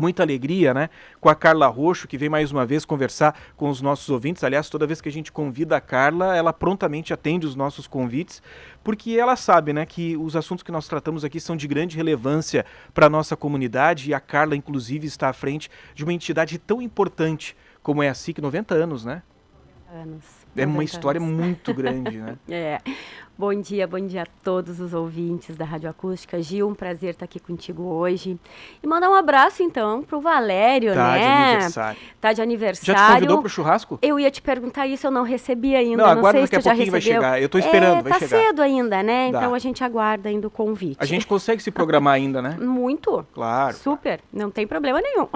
Muita alegria, né? Com a Carla Roxo, que vem mais uma vez conversar com os nossos ouvintes. Aliás, toda vez que a gente convida a Carla, ela prontamente atende os nossos convites, porque ela sabe, né, que os assuntos que nós tratamos aqui são de grande relevância para a nossa comunidade, e a Carla, inclusive, está à frente de uma entidade tão importante como é a SIC, 90 anos, né? Anos. É uma história muito grande, né? Bom dia a todos os ouvintes da Rádio Acústica. Gil, um prazer estar aqui contigo hoje. E mandar um abraço, então, pro Valério, Tá né? de aniversário. Tá de aniversário. Já te convidou pro churrasco? Eu ia te perguntar isso, eu não recebi ainda. Não, agora sei daqui a se tu já pouquinho vai recebeu. chegar. Eu tô esperando, vai tá chegar. cedo ainda, né? Dá. Então a gente aguarda ainda o convite. A gente consegue se programar ainda, né? Muito. Claro. Super. Não tem problema nenhum.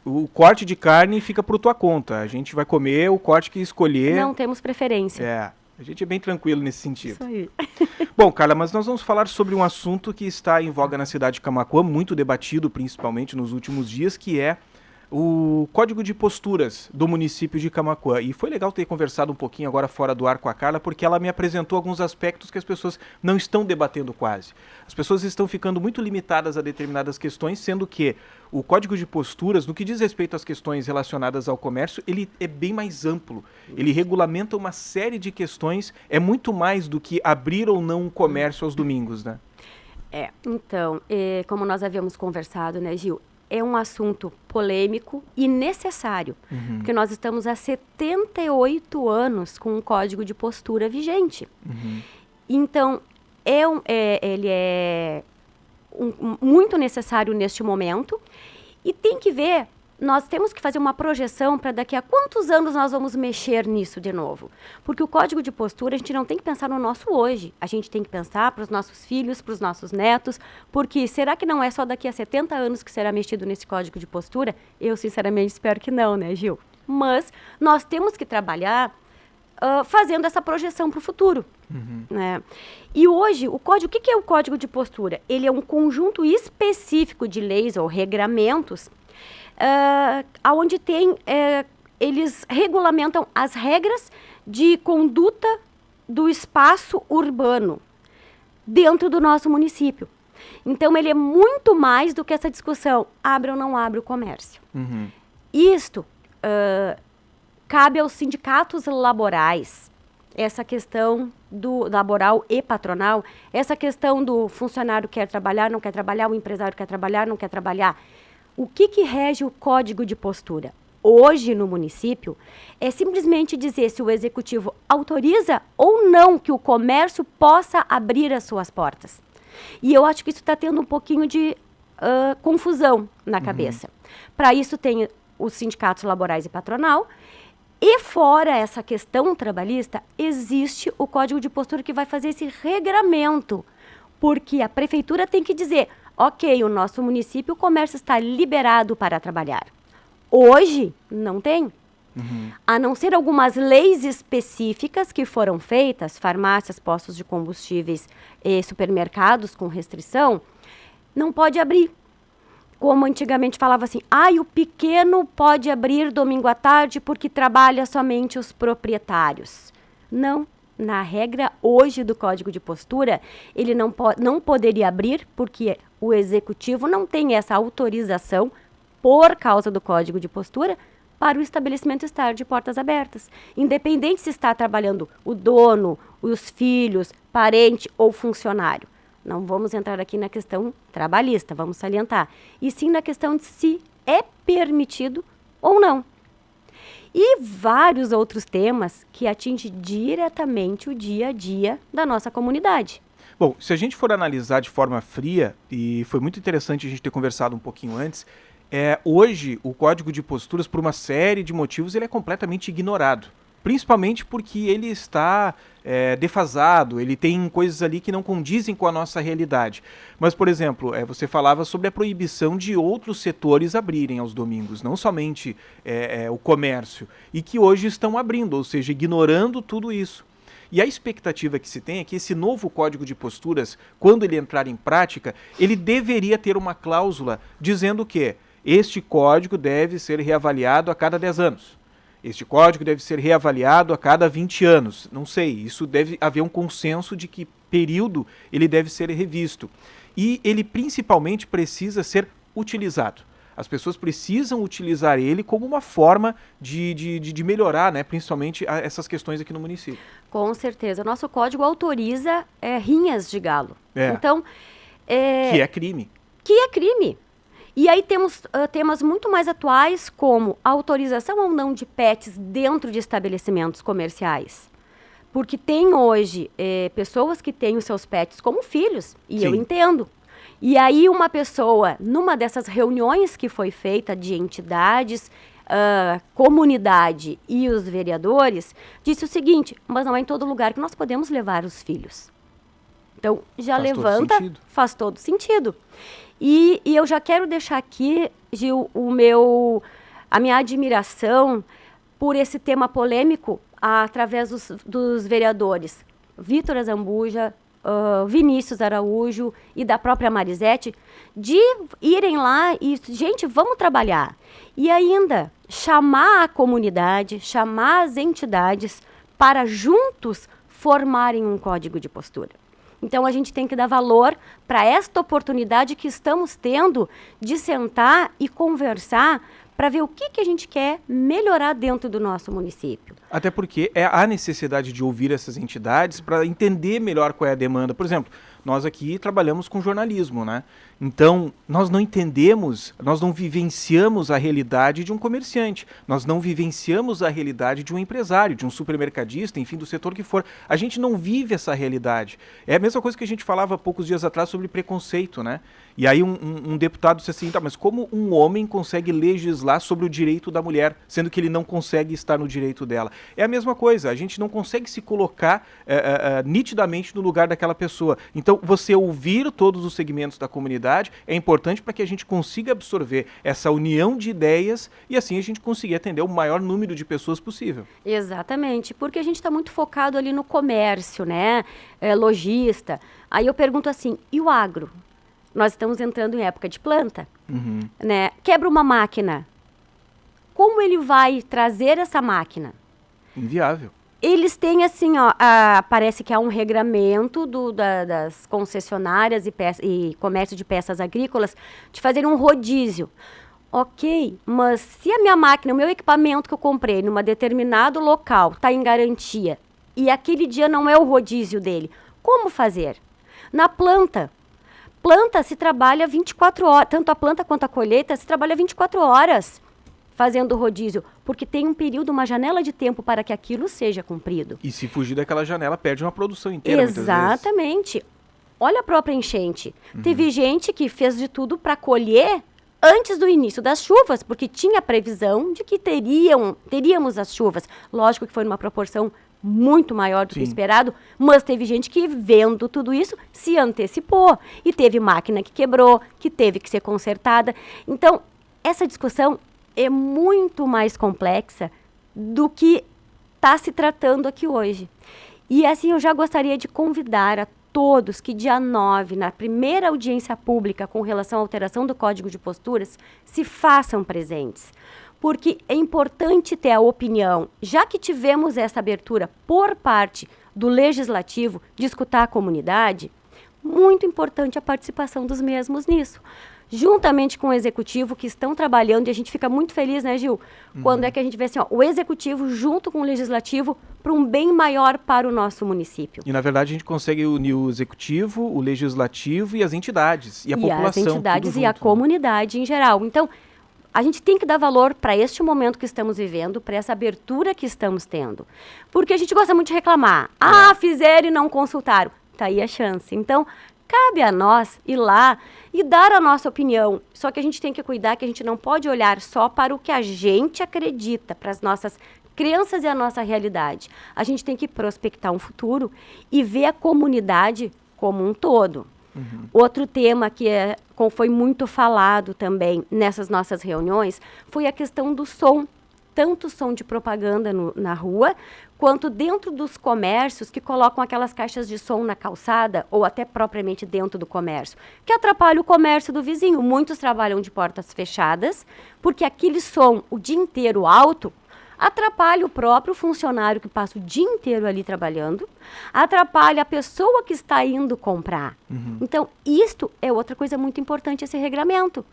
O corte de carne fica por tua conta. A gente vai comer o corte que escolher. Não temos preferência. A gente é bem tranquilo nesse sentido. Isso aí. Bom, Carla, mas nós vamos falar sobre um assunto que está em voga na cidade de Camaquã, muito debatido principalmente nos últimos dias, que é o Código de Posturas do município de Camaquã. E foi legal ter conversado um pouquinho agora fora do ar com a Carla, porque ela me apresentou alguns aspectos que as pessoas não estão debatendo quase. As pessoas estão ficando muito limitadas a determinadas questões, sendo que o Código de Posturas, no que diz respeito às questões relacionadas ao comércio, ele é bem mais amplo. Ele regulamenta uma série de questões, é muito mais do que abrir ou não um comércio aos domingos, né? Então, como nós havíamos conversado, né, Gil? É um assunto polêmico e necessário, porque nós estamos há 78 anos com um código de postura vigente. Então, ele é muito necessário neste momento, e tem que ver, nós temos que fazer uma projeção para daqui a quantos anos nós vamos mexer nisso de novo. Porque o código de postura, a gente não tem que pensar no nosso hoje, a gente tem que pensar para os nossos filhos, para os nossos netos, porque será que não é só daqui a 70 anos que será mexido nesse código de postura? Eu, sinceramente, espero que não, né, Gil? Mas nós temos que trabalhar fazendo essa projeção para o futuro. Né? E hoje, o que é o código de postura? Ele é um conjunto específico de leis ou regramentos onde eles regulamentam as regras de conduta do espaço urbano dentro do nosso município. Então, ele é muito mais do que essa discussão, abre ou não abre o comércio. Isto cabe aos sindicatos laborais, essa questão do laboral e patronal, essa questão do funcionário quer trabalhar, não quer trabalhar, o empresário quer trabalhar, não quer trabalhar. O que rege o código de postura? Hoje, no município, é simplesmente dizer se o executivo autoriza ou não que o comércio possa abrir as suas portas. E eu acho que isso está tendo um pouquinho de confusão na cabeça. Para isso tem os sindicatos laborais e patronal, e fora essa questão trabalhista, existe o código de postura que vai fazer esse regramento, porque a prefeitura tem que dizer, ok, o nosso município, o comércio está liberado para trabalhar. Hoje, não tem. A não ser algumas leis específicas que foram feitas, farmácias, postos de combustíveis e supermercados com restrição, não pode abrir. Como antigamente falava assim, o pequeno pode abrir domingo à tarde porque trabalha somente os proprietários. Não. Na regra hoje do Código de Postura, ele não poderia abrir porque o executivo não tem essa autorização por causa do Código de Postura para o estabelecimento estar de portas abertas. Independente se está trabalhando o dono, os filhos, parente ou funcionário. Não vamos entrar aqui na questão trabalhista, vamos salientar. E sim na questão de se é permitido ou não. E vários outros temas que atingem diretamente o dia a dia da nossa comunidade. Bom, se a gente for analisar de forma fria, e foi muito interessante a gente ter conversado um pouquinho antes, hoje o Código de Posturas, por uma série de motivos, ele é completamente ignorado. Principalmente porque ele está defasado, ele tem coisas ali que não condizem com a nossa realidade. Mas, por exemplo, você falava sobre a proibição de outros setores abrirem aos domingos, não somente o comércio, e que hoje estão abrindo, ou seja, ignorando tudo isso. E a expectativa que se tem é que esse novo Código de Posturas, quando ele entrar em prática, ele deveria ter uma cláusula dizendo que este código deve ser reavaliado a cada 10 anos. Este código deve ser reavaliado a cada 20 anos. Não sei, isso deve haver um consenso de que período ele deve ser revisto. E ele principalmente precisa ser utilizado. As pessoas precisam utilizar ele como uma forma de melhorar, né, principalmente essas questões aqui no município. Com certeza. O nosso código autoriza rinhas de galo. Então, que é crime. Que é crime. E aí temos temas muito mais atuais, como a autorização ou não de pets dentro de estabelecimentos comerciais. Porque tem hoje pessoas que têm os seus pets como filhos, e Sim. eu entendo. E aí uma pessoa, numa dessas reuniões que foi feita de entidades, comunidade e os vereadores, disse o seguinte: mas não é em todo lugar que nós podemos levar os filhos. Então, já levanta, faz todo sentido. E eu já quero deixar aqui, Gil, a minha admiração por esse tema polêmico através dos vereadores Vitor Azambuja, Vinícius Araújo e da própria Marisete, de irem lá e, gente, vamos trabalhar. E ainda chamar a comunidade, chamar as entidades para juntos formarem um código de postura. Então, a gente tem que dar valor para esta oportunidade que estamos tendo de sentar e conversar para ver o que a gente quer melhorar dentro do nosso município. Até porque há necessidade de ouvir essas entidades para entender melhor qual é a demanda. Por exemplo, nós aqui trabalhamos com jornalismo, né? Então, nós não entendemos, nós não vivenciamos a realidade de um comerciante, nós não vivenciamos a realidade de um empresário, de um supermercadista, enfim, do setor que for. A gente não vive essa realidade. É a mesma coisa que a gente falava há poucos dias atrás sobre preconceito, né? E aí um deputado disse assim, tá, mas como um homem consegue legislar sobre o direito da mulher, sendo que ele não consegue estar no direito dela? É a mesma coisa, a gente não consegue se colocar nitidamente no lugar daquela pessoa. Então, você ouvir todos os segmentos da comunidade é importante para que a gente consiga absorver essa união de ideias e assim a gente conseguir atender o maior número de pessoas possível. Exatamente, porque a gente está muito focado ali no comércio, né? Lojista. Aí eu pergunto assim, e o agro? Nós estamos entrando em época de planta, né? Quebra uma máquina. Como ele vai trazer essa máquina? Inviável. Eles têm assim, parece que há um regramento das concessionárias e comércio de peças agrícolas de fazer um rodízio. Ok, mas se a minha máquina, o meu equipamento que eu comprei numa determinado local está em garantia e aquele dia não é o rodízio dele, como fazer? Na planta se trabalha 24 horas, tanto a planta quanto a colheita se trabalha 24 horas. Fazendo rodízio, porque tem um período, uma janela de tempo para que aquilo seja cumprido. E se fugir daquela janela, perde uma produção inteira. Exatamente. Olha a própria enchente. Teve gente que fez de tudo para colher antes do início das chuvas, porque tinha previsão de que teríamos as chuvas. Lógico que foi numa proporção muito maior do que esperado, mas teve gente que, vendo tudo isso, se antecipou. E teve máquina que quebrou, que teve que ser consertada. Então, essa discussão é muito mais complexa do que está se tratando aqui hoje. E assim, eu já gostaria de convidar a todos que dia 9, na primeira audiência pública com relação à alteração do Código de Posturas, se façam presentes. Porque é importante ter a opinião, já que tivemos essa abertura por parte do Legislativo de escutar a comunidade, muito importante a participação dos mesmos nisso. Juntamente com o Executivo, que estão trabalhando, e a gente fica muito feliz, né, Gil? Quando é que a gente vê assim, o Executivo junto com o Legislativo para um bem maior para o nosso município. E, na verdade, a gente consegue unir o Executivo, o Legislativo e as entidades, e a população. E as entidades e a comunidade em geral. Então, a gente tem que dar valor para este momento que estamos vivendo, para essa abertura que estamos tendo. Porque a gente gosta muito de reclamar. Fizeram e não consultaram. Tá aí a chance. Então, cabe a nós ir lá e dar a nossa opinião. Só que a gente tem que cuidar que a gente não pode olhar só para o que a gente acredita, para as nossas crenças e a nossa realidade. A gente tem que prospectar um futuro e ver a comunidade como um todo. Outro tema que foi muito falado também nessas nossas reuniões foi a questão do som. Tanto som de propaganda na rua, quanto dentro dos comércios que colocam aquelas caixas de som na calçada ou até propriamente dentro do comércio, que atrapalha o comércio do vizinho. Muitos trabalham de portas fechadas, porque aquele som o dia inteiro alto atrapalha o próprio funcionário que passa o dia inteiro ali trabalhando, atrapalha a pessoa que está indo comprar. Então, isto é outra coisa muito importante, esse regramento.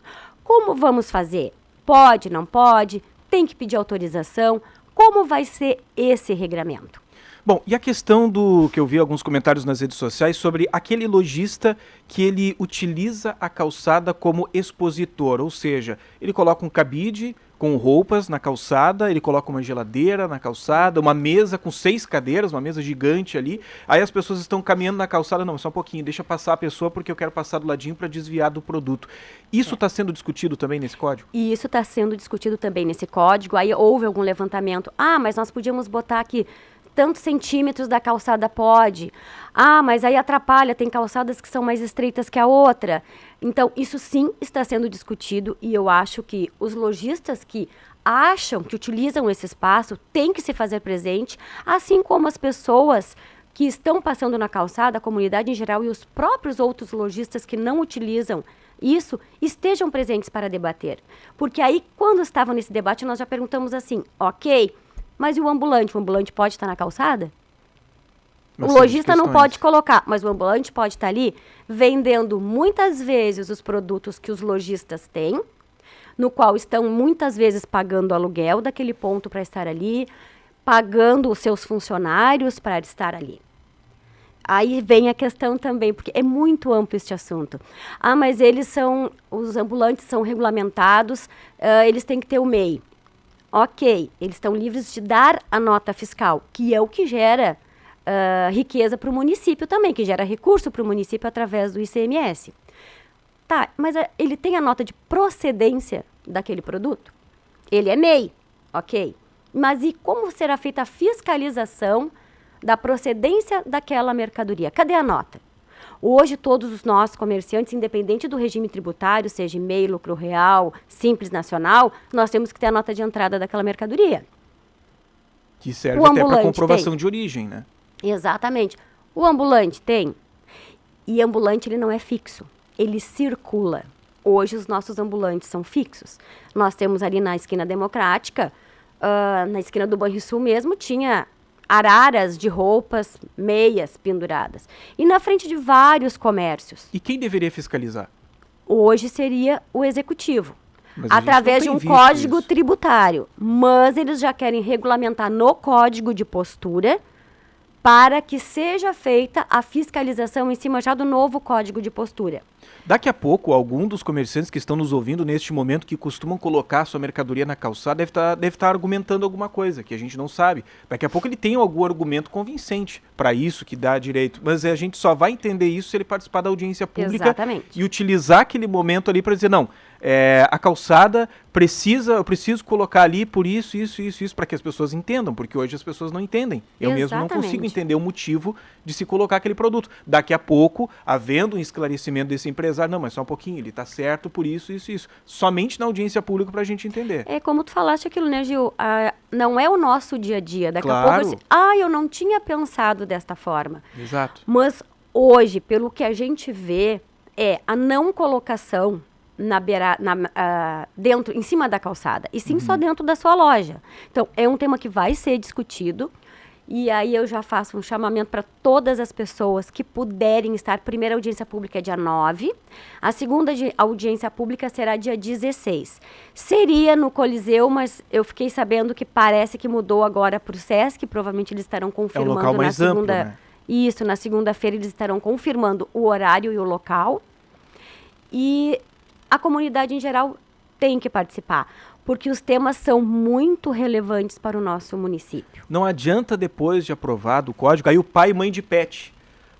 Como vamos fazer? Pode, não pode? Tem que pedir autorização? Como vai ser esse regramento? Bom, e a questão do que eu vi alguns comentários nas redes sociais sobre aquele lojista que ele utiliza a calçada como expositor, ou seja, ele coloca um cabide com roupas na calçada, ele coloca uma geladeira na calçada, uma mesa com 6 cadeiras, uma mesa gigante ali, aí as pessoas estão caminhando na calçada, não, só um pouquinho, deixa passar a pessoa porque eu quero passar do ladinho para desviar do produto. Isso está sendo discutido também nesse código? E isso está sendo discutido também nesse código, aí houve algum levantamento, mas nós podíamos botar aqui tantos centímetros da calçada pode. Mas aí atrapalha, tem calçadas que são mais estreitas que a outra. Então, isso sim está sendo discutido e eu acho que os lojistas que acham que utilizam esse espaço têm que se fazer presente, assim como as pessoas que estão passando na calçada, a comunidade em geral e os próprios outros lojistas que não utilizam isso, estejam presentes para debater. Porque aí, quando estavam nesse debate, nós já perguntamos assim, ok, mas e o ambulante? O ambulante pode estar na calçada? O lojista não pode colocar, mas o ambulante pode estar ali vendendo muitas vezes os produtos que os lojistas têm, no qual estão muitas vezes pagando o aluguel daquele ponto para estar ali, pagando os seus funcionários para estar ali. Aí vem a questão também, porque é muito amplo este assunto. Mas os ambulantes são regulamentados, eles têm que ter o MEI. Ok, eles estão livres de dar a nota fiscal, que é o que gera riqueza para o município também, que gera recurso para o município através do ICMS. Tá, mas ele tem a nota de procedência daquele produto? Ele é MEI, ok. Mas e como será feita a fiscalização da procedência daquela mercadoria? Cadê a nota? Hoje, todos os nossos comerciantes, independente do regime tributário, seja MEI, lucro real, simples nacional, nós temos que ter a nota de entrada daquela mercadoria. Que serve até para comprovação de origem, né? Exatamente. O ambulante tem. E ambulante, ele não é fixo. Ele circula. Hoje, os nossos ambulantes são fixos. Nós temos ali na esquina Democrática, na esquina do Banrisul mesmo, tinha araras de roupas, meias penduradas. E na frente de vários comércios. E quem deveria fiscalizar? Hoje seria o executivo, através de um código tributário. Mas eles já querem regulamentar no código de postura para que seja feita a fiscalização em cima já do novo código de postura. Daqui a pouco, algum dos comerciantes que estão nos ouvindo neste momento, que costumam colocar sua mercadoria na calçada, deve estar argumentando alguma coisa que a gente não sabe. Daqui a pouco ele tem algum argumento convincente para isso que dá direito. Mas a gente só vai entender isso se ele participar da audiência pública. Exatamente. E utilizar aquele momento ali para dizer, não, a calçada eu preciso colocar ali por isso, para que as pessoas entendam, porque hoje as pessoas não entendem. Eu mesmo não consigo entender o motivo de se colocar aquele produto. Daqui a pouco, havendo um esclarecimento desse empresário, não, mas só um pouquinho, ele está certo por isso. Somente na audiência pública para a gente entender. É como tu falaste aquilo, né, Gil? Não é o nosso dia a dia. Daqui claro. A pouco, eu não tinha pensado desta forma. Exato. Mas hoje, pelo que a gente vê, a não colocação dentro, em cima da calçada, e sim só dentro da sua loja. Então, é um tema que vai ser discutido, e aí eu já faço um chamamento para todas as pessoas que puderem estar. Primeira audiência pública é dia 9, a segunda audiência pública será dia 16. Seria no Coliseu, mas eu fiquei sabendo que parece que mudou agora para o Sesc, provavelmente eles estarão confirmando local mais na segunda. Amplo, né? Isso, na segunda-feira eles estarão confirmando o horário e o local. E a comunidade em geral tem que participar, porque os temas são muito relevantes para o nosso município. Não adianta, depois de aprovado o código, aí o pai e mãe de pet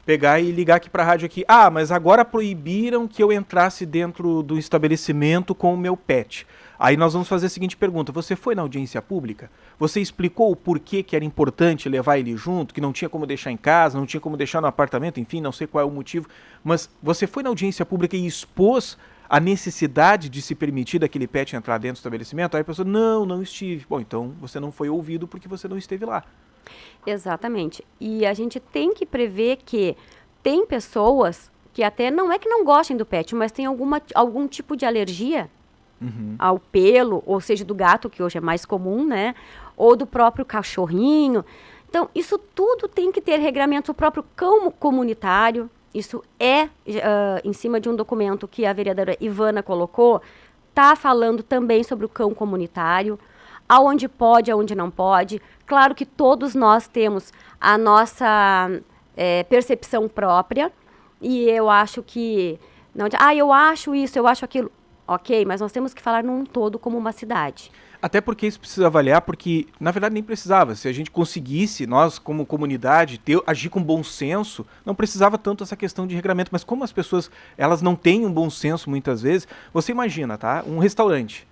pegar e ligar aqui para a rádio aqui, mas agora proibiram que eu entrasse dentro do estabelecimento com o meu pet. Aí nós vamos fazer a seguinte pergunta: você foi na audiência pública? Você explicou o porquê que era importante levar ele junto, que não tinha como deixar em casa, não tinha como deixar no apartamento, enfim, não sei qual é o motivo, mas você foi na audiência pública e expôs a necessidade de se permitir daquele pet entrar dentro do estabelecimento? Aí a pessoa, não estive. Bom, então você não foi ouvido porque você não esteve lá. Exatamente. E a gente tem que prever que tem pessoas que até não é que não gostem do pet, mas tem algum tipo de alergia ao pelo, ou seja, do gato, que hoje é mais comum, né? ou do próprio cachorrinho. Então, isso tudo tem que ter regramento. O próprio cão comunitário, isso é em cima de um documento que a vereadora Ivana colocou, está falando também sobre o cão comunitário, aonde pode, aonde não pode. Claro que todos nós temos a nossa percepção própria, e eu acho que... Não, eu acho isso, eu acho aquilo. Ok, mas nós temos que falar num todo como uma cidade. Até porque isso precisa avaliar, porque na verdade nem precisava. Se a gente conseguisse, nós como comunidade, agir com bom senso, não precisava tanto essa questão de regramento. Mas como as pessoas, elas não têm um bom senso muitas vezes, você imagina, tá? Um restaurante.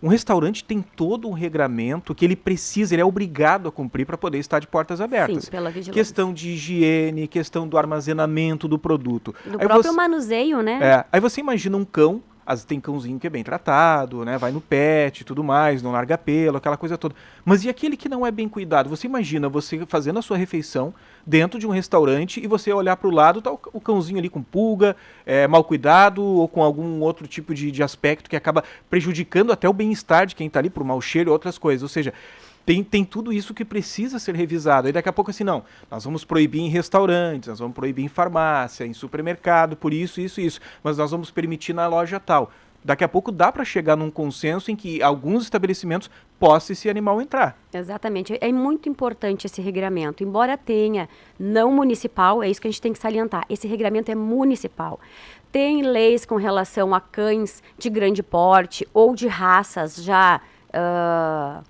Um restaurante tem todo um regramento que ele precisa, ele é obrigado a cumprir para poder estar de portas abertas. Sim, pela vigilância. Questão de higiene, questão do armazenamento do produto. Do próprio manuseio, né? Aí você imagina um cão. Tem cãozinho que é bem tratado, né? Vai no pet e tudo mais, não larga pelo, aquela coisa toda. Mas e aquele que não é bem cuidado? Você imagina você fazendo a sua refeição dentro de um restaurante e você olhar para o lado, tá o cãozinho ali com pulga, mal cuidado ou com algum outro tipo de aspecto que acaba prejudicando até o bem-estar de quem está ali por mau cheiro e outras coisas. Ou seja, tem tudo isso que precisa ser revisado. Aí daqui a pouco assim, não, nós vamos proibir em restaurantes, nós vamos proibir em farmácia, em supermercado, por isso, mas nós vamos permitir na loja tal. Daqui a pouco dá para chegar num consenso em que alguns estabelecimentos possa esse animal entrar. Exatamente, é muito importante esse regramento, embora tenha não municipal, é isso que a gente tem que salientar, esse regramento é municipal. Tem leis com relação a cães de grande porte ou de raças já...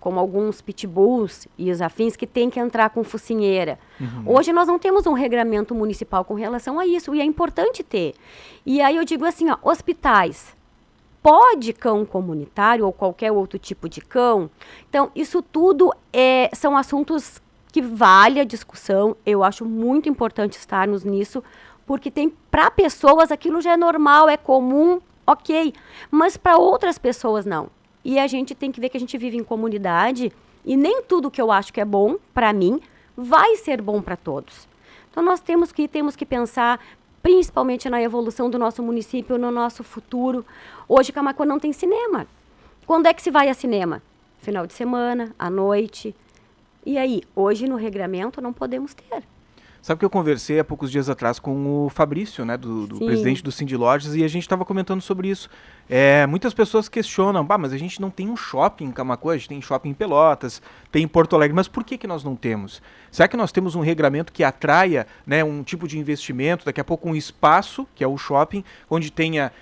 como alguns pitbulls e os afins, que tem que entrar com focinheira. Hoje nós não temos um regramento municipal com relação a isso, e é importante ter. E aí eu digo assim, hospitais, pode cão comunitário ou qualquer outro tipo de cão? Então, isso tudo são assuntos que vale a discussão, eu acho muito importante estarmos nisso, porque para pessoas aquilo já é normal, é comum, ok, mas para outras pessoas não. E a gente tem que ver que a gente vive em comunidade e nem tudo que eu acho que é bom para mim vai ser bom para todos. Então nós temos que pensar principalmente na evolução do nosso município, no nosso futuro. Hoje Camaquã não tem cinema. Quando é que se vai a cinema? Final de semana, à noite. E aí, hoje no regramento não podemos ter. Sabe que eu conversei há poucos dias atrás com o Fabrício, né, do presidente do Cindy Lojas, e a gente estava comentando sobre isso. Muitas pessoas questionam, mas a gente não tem um shopping em Camaquã, a gente tem shopping em Pelotas, tem em Porto Alegre, mas por que nós não temos? Será que nós temos um regramento que atraia, né, um tipo de investimento, daqui a pouco um espaço, que é o shopping, onde tenha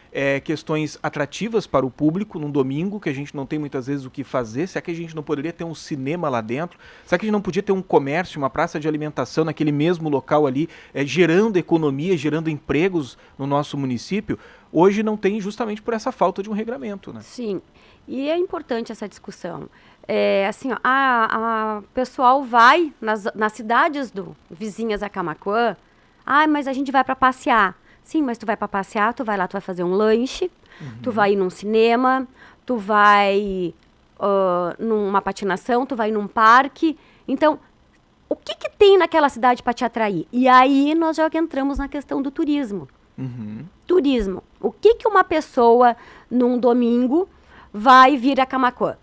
questões atrativas para o público num domingo, que a gente não tem muitas vezes o que fazer? Será que a gente não poderia ter um cinema lá dentro? Será que a gente não podia ter um comércio, uma praça de alimentação naquele mesmo local ali, gerando economia, gerando empregos no nosso município? Hoje não tem justamente por essa falta de um regramento, né? Sim, e é importante essa discussão. A pessoal vai nas cidades vizinhas a Camaquã, mas a gente vai para passear. Sim, mas tu vai para passear, tu vai lá, tu vai fazer um lanche, tu vai ir num cinema, tu vai numa patinação, tu vai num parque. Então, o que tem naquela cidade para te atrair? E aí nós já entramos na questão do turismo. Turismo. O que uma pessoa num domingo vai vir a Camaquã?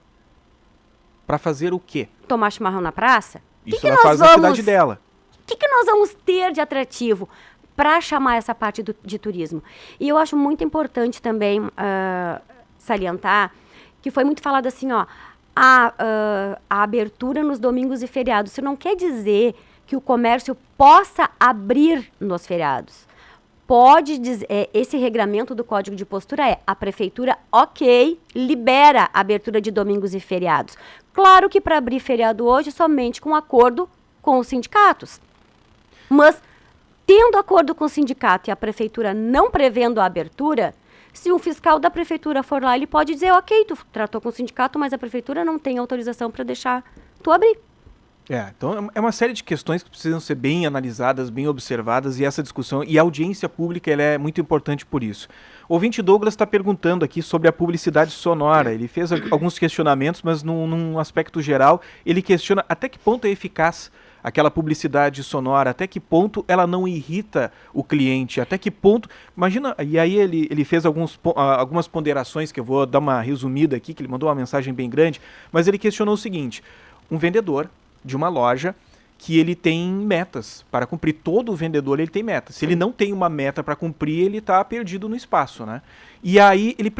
Para fazer o quê? Tomar chimarrão na praça? Isso ela faz na cidade dela. O que nós vamos ter de atrativo para chamar essa parte de turismo? E eu acho muito importante também salientar que foi muito falado assim, a abertura nos domingos e feriados. Isso não quer dizer que o comércio possa abrir nos feriados. Pode dizer, esse regramento do Código de Postura a prefeitura, libera a abertura de domingos e feriados. Claro que para abrir feriado hoje, somente com acordo com os sindicatos. Mas, tendo acordo com o sindicato e a prefeitura não prevendo a abertura, se um fiscal da prefeitura for lá, ele pode dizer, tu tratou com o sindicato, mas a prefeitura não tem autorização para deixar tu abrir. Então é uma série de questões que precisam ser bem analisadas, bem observadas, e essa discussão e a audiência pública ela é muito importante por isso. O ouvinte Douglas está perguntando aqui sobre a publicidade sonora. Ele fez alguns questionamentos, mas num aspecto geral, ele questiona até que ponto é eficaz aquela publicidade sonora, até que ponto ela não irrita o cliente, até que ponto... Imagina, e aí ele fez algumas ponderações que eu vou dar uma resumida aqui, que ele mandou uma mensagem bem grande, mas ele questionou o seguinte... um vendedor de uma loja que ele tem metas para cumprir. Todo vendedor ele tem metas. Se ele não tem uma meta para cumprir, ele está perdido no espaço, né? E aí ele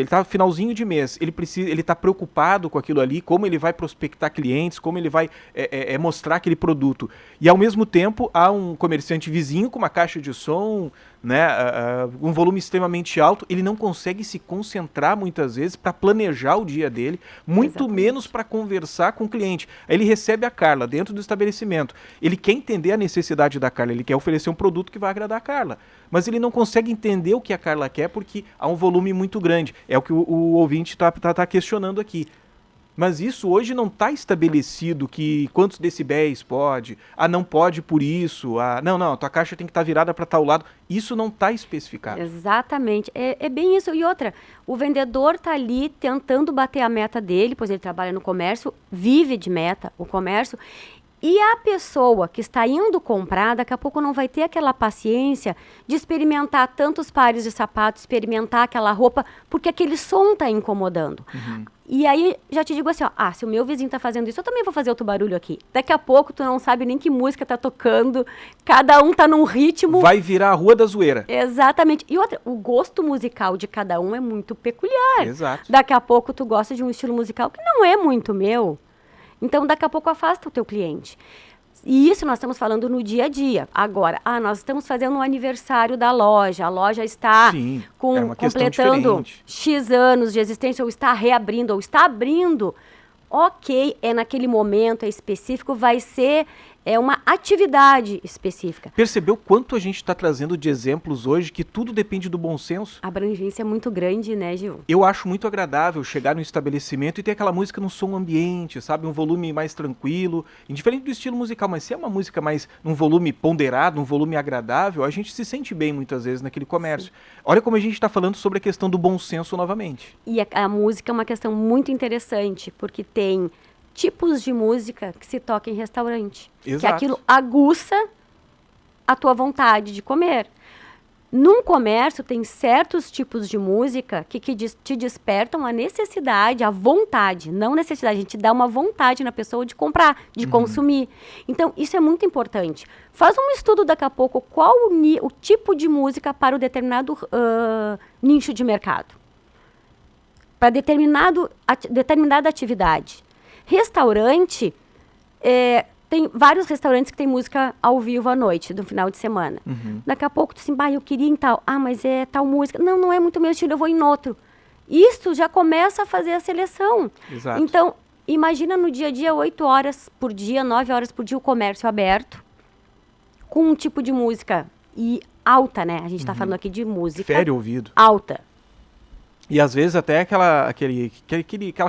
está finalzinho de mês, ele está preocupado com aquilo ali, como ele vai prospectar clientes, como ele vai mostrar aquele produto. E ao mesmo tempo há um comerciante vizinho com uma caixa de som, né, um volume extremamente alto, ele não consegue se concentrar muitas vezes para planejar o dia dele, muito Exatamente. menos para conversar com o cliente. Aí ele recebe a Carla dentro do estabelecimento, ele quer entender a necessidade da Carla, ele quer oferecer um produto que vai agradar a Carla, mas ele não consegue entender o que a Carla quer porque há um volume muito grande. É o que o ouvinte tá questionando aqui. Mas isso hoje não está estabelecido que quantos decibéis pode, não pode por isso, não, tua caixa tem que estar virada para tal lado. Isso não está especificado. Exatamente, é bem isso. E outra, o vendedor está ali tentando bater a meta dele, pois ele trabalha no comércio, vive de meta, o comércio, e a pessoa que está indo comprar, daqui a pouco não vai ter aquela paciência de experimentar tantos pares de sapatos, experimentar aquela roupa, porque aquele som está incomodando. Uhum. E aí, já te digo assim, ó, se o meu vizinho tá fazendo isso, eu também vou fazer outro barulho aqui. Daqui a pouco, tu não sabe nem que música tá tocando, cada um tá num ritmo. Vai virar a Rua da Zoeira. Exatamente. E outra, o gosto musical de cada um é muito peculiar. Exato. Daqui a pouco, tu gosta de um estilo musical que não é muito meu. Então, daqui a pouco, afasta o teu cliente. E isso nós estamos falando no dia a dia. Agora, nós estamos fazendo um aniversário da loja. A loja está completando X anos de existência, ou está reabrindo, ou está abrindo. Ok, naquele momento, é específico, vai ser uma atividade específica. Percebeu quanto a gente está trazendo de exemplos hoje que tudo depende do bom senso? A abrangência é muito grande, né, Gil? Eu acho muito agradável chegar no estabelecimento e ter aquela música num som ambiente, sabe? Um volume mais tranquilo, indiferente do estilo musical, mas se é uma música mais num volume ponderado, um volume agradável, a gente se sente bem muitas vezes naquele comércio. Sim. Olha como a gente está falando sobre a questão do bom senso novamente. E a música é uma questão muito interessante, porque tem tipos de música que se toca em restaurante. Exato. Que aquilo aguça a tua vontade de comer. Num comércio, tem certos tipos de música que te despertam a necessidade, a vontade, não necessidade, a gente dá uma vontade na pessoa de comprar, de consumir. Então, isso é muito importante. Faz um estudo daqui a pouco, qual o tipo de música para o determinado nicho de mercado. Para determinada atividade. Restaurante, tem vários restaurantes que tem música ao vivo à noite, no final de semana. Uhum. Daqui a pouco, tu assim, eu queria em tal. Mas é tal música. Não é muito meu estilo, eu vou em outro. Isso já começa a fazer a seleção. Exato. Então, imagina no dia a dia, 8 horas por dia, 9 horas por dia, o comércio aberto, com um tipo de música alta, né? A gente está falando aqui de música fere o ouvido. Alta. E às vezes até aquela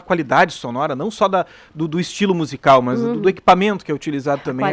qualidade sonora, não só do estilo musical, mas do equipamento que é utilizado também,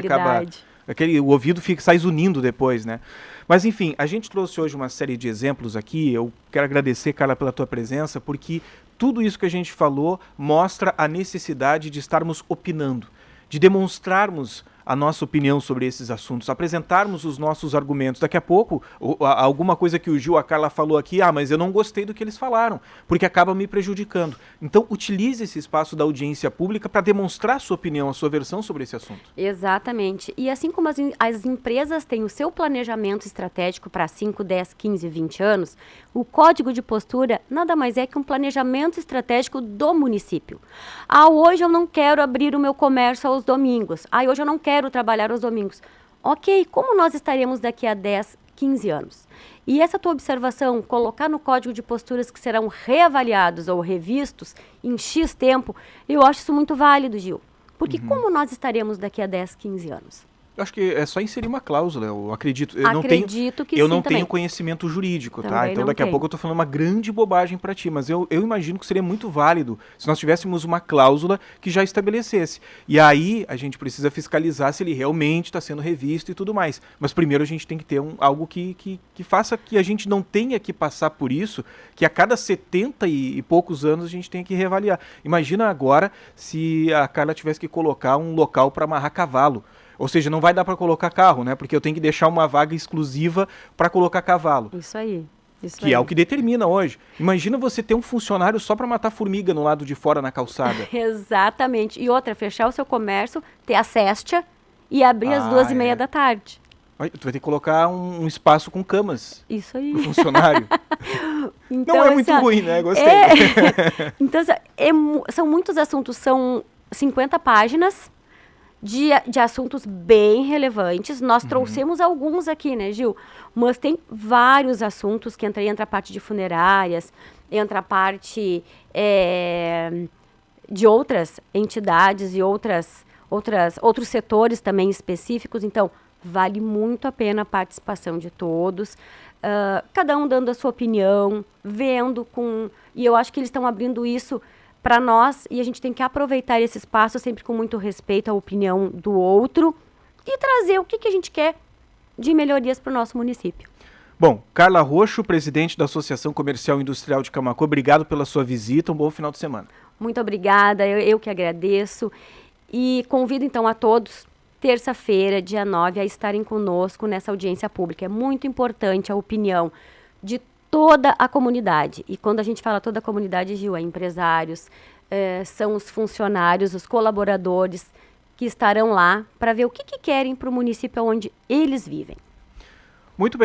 o ouvido sai zunindo depois, né? Mas enfim, a gente trouxe hoje uma série de exemplos aqui. Eu quero agradecer, Carla, pela tua presença, porque tudo isso que a gente falou mostra a necessidade de estarmos opinando, de demonstrarmos a nossa opinião sobre esses assuntos, apresentarmos os nossos argumentos. Daqui a pouco, alguma coisa que o Gil, a Carla falou aqui, mas eu não gostei do que eles falaram, porque acaba me prejudicando. Então, utilize esse espaço da audiência pública para demonstrar a sua opinião, a sua versão sobre esse assunto. Exatamente. E assim como as empresas têm o seu planejamento estratégico para 5, 10, 15, 20 anos, o Código de Postura nada mais é que um planejamento estratégico do município. Hoje eu não quero abrir o meu comércio aos domingos. Hoje eu não quero trabalhar aos domingos. Ok, como nós estaremos daqui a 10, 15 anos? E essa tua observação, colocar no Código de Posturas que serão reavaliados ou revistos em X tempo, eu acho isso muito válido, Gil. Porque como nós estaremos daqui a 10, 15 anos? Eu acho que é só inserir uma cláusula, eu acredito. Eu não tenho conhecimento jurídico, também, tá? Então daqui a pouco eu tô falando uma grande bobagem para ti, mas eu imagino que seria muito válido se nós tivéssemos uma cláusula que já estabelecesse. E aí a gente precisa fiscalizar se ele realmente está sendo revisto e tudo mais. Mas primeiro a gente tem que ter algo que faça que a gente não tenha que passar por isso, que a cada 70 e poucos anos a gente tenha que reavaliar. Imagina agora se a Carla tivesse que colocar um local para amarrar cavalo. Ou seja, não vai dar para colocar carro, né? Porque eu tenho que deixar uma vaga exclusiva para colocar cavalo. Isso aí. Isso que aí. é o que determina hoje. Imagina você ter um funcionário só para matar formiga no lado de fora na calçada. Exatamente. E outra, fechar o seu comércio, ter a cesta e abrir às 2h30 da tarde. Tu vai ter que colocar um espaço com camas Isso aí. pro funcionário. Então, Não é muito ruim, né? Gostei. Então, são muitos assuntos, são 50 páginas de assuntos bem relevantes. Nós trouxemos alguns aqui, né, Gil? Mas tem vários assuntos que entra a parte de funerárias, entra a parte de outras entidades e outros setores também específicos. Então, vale muito a pena a participação de todos. Cada um dando a sua opinião, vendo e eu acho que eles estão abrindo isso para nós e a gente tem que aproveitar esse espaço sempre com muito respeito à opinião do outro e trazer o que a gente quer de melhorias para o nosso município. Bom, Carla Roxo, presidente da Associação Comercial e Industrial de Camaquã, obrigado pela sua visita, um bom final de semana. Muito obrigada, eu que agradeço e convido então a todos, terça-feira, dia 9, a estarem conosco nessa audiência pública. É muito importante a opinião de toda a comunidade. E quando a gente fala toda a comunidade, Gil, é empresários, são os funcionários, os colaboradores que estarão lá para ver o que querem para o município onde eles vivem. Muito bem.